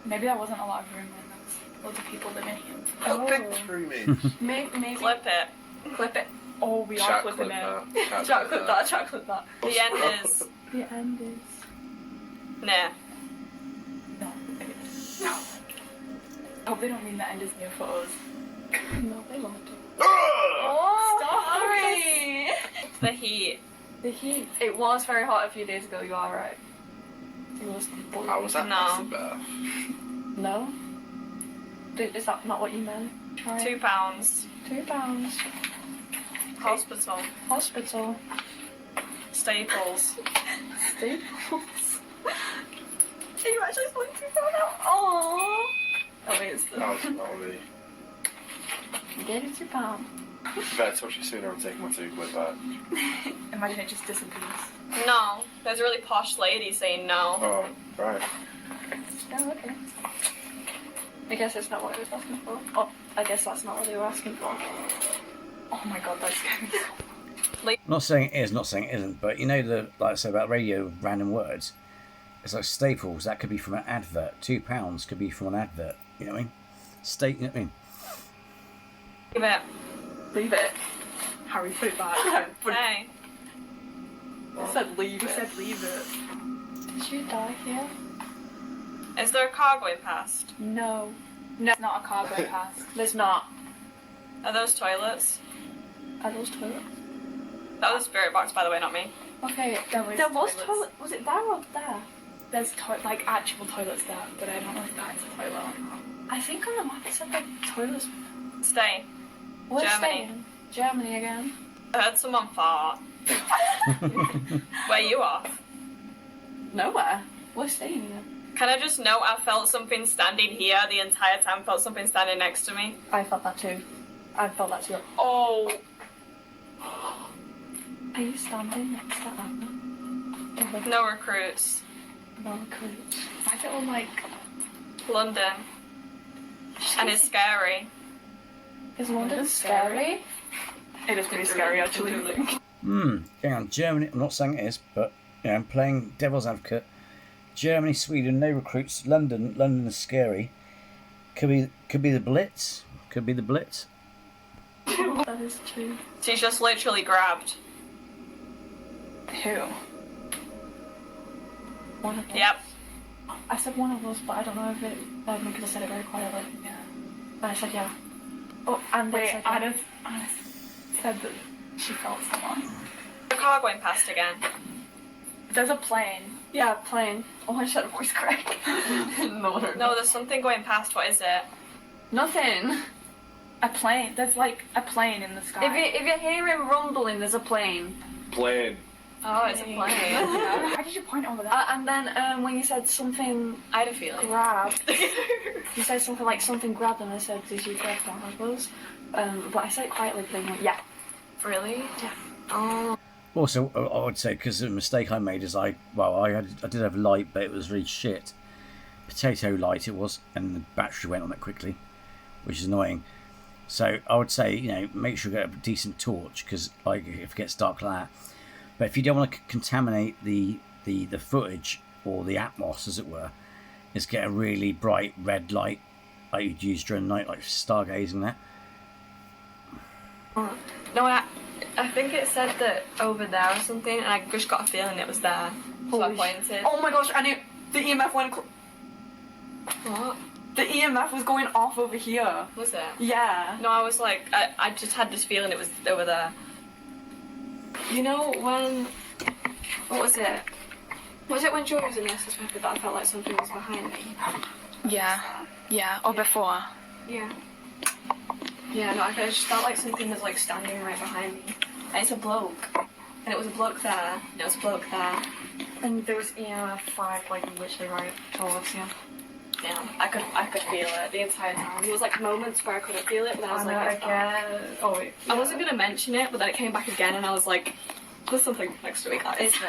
Maybe there wasn't a lot of room when there's loads of people living here. How big through me? Maybe. Clip it. Clip it. Oh, we are Chat clipping clip it. that. Chat clip that. Chat clip that. The end is. The end is. Nah. No. No. I hope they don't mean the end is near for us. No, they won't. Oh! Sorry. The heat. The heat. It was very hot a few days ago. You are right. It was. I was at No. acid bath. No. Is that not what you meant? Try it. £2. £2. Hospital. Hospital. Staples. Staples. Are you actually pulling £2 out? Aww. Oh wait, it's the. That was probably. You gave it £2. Better touch you sooner. I'm taking my £2 back. Imagine it just disappears. No. There's a really posh lady saying no. Oh, right. Oh, okay. I guess it's not what I was asking for. Oh, I guess that's not what they were asking for. Oh my god, that's scary. I'm not saying it is, not saying it isn't, but you know like I said about radio random words. It's like staples. That could be from an advert. £2 could be from an advert. You know what I mean? You know what I mean? Leave it. Leave it. Harry, put it back. Hey. I said leave it. You said leave it. Did you die here? Is there a car going past? No. No, it's not a car going past. There's not. Are those toilets? Are those toilets? That was a spirit box, by the way, not me. Okay, there was toilet. Was it there or there? There's like actual toilets there, but I don't know if that is a toilet or not. I think on the map it said the toilets. Stay. We're Germany. staying. Germany again. I heard someone fart. Where you are? Nowhere. We're staying here. Can I just note I felt something standing here the entire time, felt something standing next to me? I felt that too. I felt that too. Oh. Are you standing next to Anna? No recruits. No recruits. I feel like London. And it's scary. Is London scary? It is pretty scary actually. Hang on, Germany. I'm not saying it is, but I'm playing devil's advocate. Germany, Sweden, no recruits. London is scary. Could be the Blitz. Could be the Blitz. That is true. She's just literally grabbed. Who? One of us. Yep. I said one of us, but I don't know if it. Because I said it very quietly. Yeah. But I said yeah. Oh, and wait, said, yeah. Anna said that she felt someone. The car going past again. There's a plane. Yeah, plane. Oh, I said a voice crack. No, there's something going past. What is it? Nothing. A plane. There's like a plane in the sky. If you're hearing rumbling, there's a plane. Plane. Oh, it's a plane. How did you point over that? And then when you said something, I had a feeling. Grabbed. You said something like something grabbed, and I said, "Did you grab one of those?" But I said it quietly, but they went, "Yeah." Really? Yeah. Oh. Also, I would say because the mistake I made is I did have light, but it was really shit. Potato light it was, and the battery went on it quickly, which is annoying. So I would say make sure you get a decent torch because like if it gets dark like that. But if you don't want to contaminate the footage or the atmos, as it were, is get a really bright red light like you'd use during the night, like stargazing there. No, I think it said that over there or something, and I just got a feeling it was there. So I pointed. Oh my gosh! I knew the EMF went. What? The EMF was going off over here. Was it? Yeah. No, I was like, I just had this feeling it was over there. You know when? What was it? Was it when Joy was in the SS method that I felt like something was behind me? Yeah, or before. Yeah. Yeah, no, I just felt like something was like standing right behind me. And it's a bloke. And it was a bloke there. And it was a bloke there. And there was EMF 5 like literally right towards you. Yeah, I could feel it the entire time. There was like moments where I couldn't feel it, but I was like, again. Oh wait. I wasn't gonna mention it, but then it came back again, and I was like, there's something next to me, guys. It's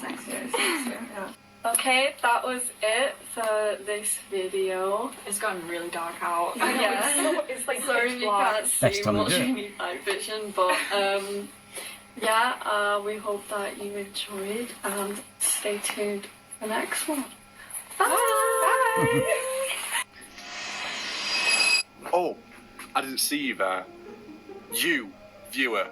next to you. Yeah. Okay, that was it for this video. It's gotten really dark out. I know, Yeah. it's like sorry you can't Best see time to much do it. in the night vision, but we hope that you enjoyed and stay tuned for the next one. Bye! Oh, I didn't see you there. You, viewer,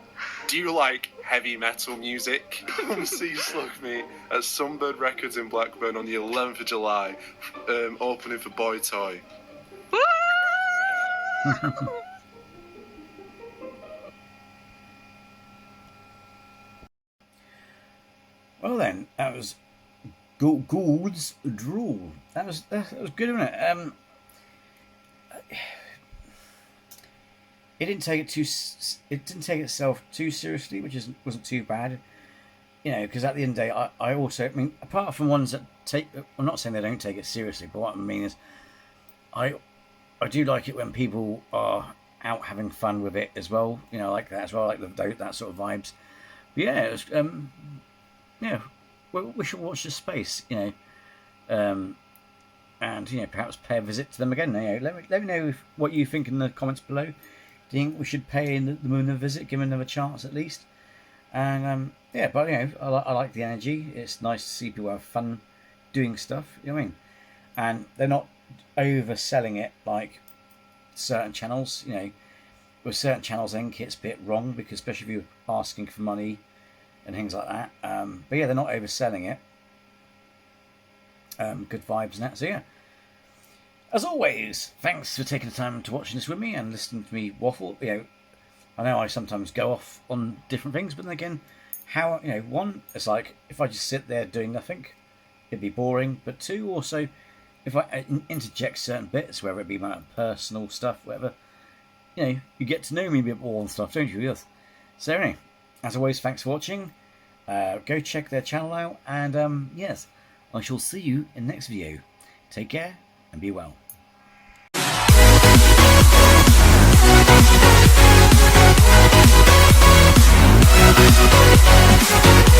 do you like heavy metal music? Come see Slug Me at Sunbird Records in Blackburn on the 11th of July, opening for Boy Toy. Well then, that was Ghouls Drool. That was good, wasn't it? It didn't take itself too seriously, which wasn't too bad. You know, because at the end of the day, I also, I mean, apart from ones that take, I'm not saying they don't take it seriously, but what I mean is, I do like it when people are out having fun with it as well. You know, like that as well, like that sort of vibes. But yeah, it was, yeah, we should watch this space. You know, and you know, perhaps pay a visit to them again. You know, let me know what you think in the comments below. Do you think we should pay the moon a visit, give them another chance at least? And yeah, but you know, I like the energy. It's nice to see people have fun doing stuff. You know what I mean? And they're not overselling it like certain channels. You know, with certain channels, I think it's a bit wrong because especially if you're asking for money and things like that. But yeah, they're not overselling it. Good vibes and that. So yeah. As always, thanks for taking the time to watching this with me and listening to me waffle. You know, I know I sometimes go off on different things, but then again, how, you know, one, it's like if I just sit there doing nothing, it'd be boring. But two, also, if I interject certain bits, whether it be my personal stuff, whatever, you know, you get to know me a bit more and stuff, don't you? Yes. So anyway, as always, thanks for watching. Go check their channel out, and yes, I shall see you in the next video. Take care and be well.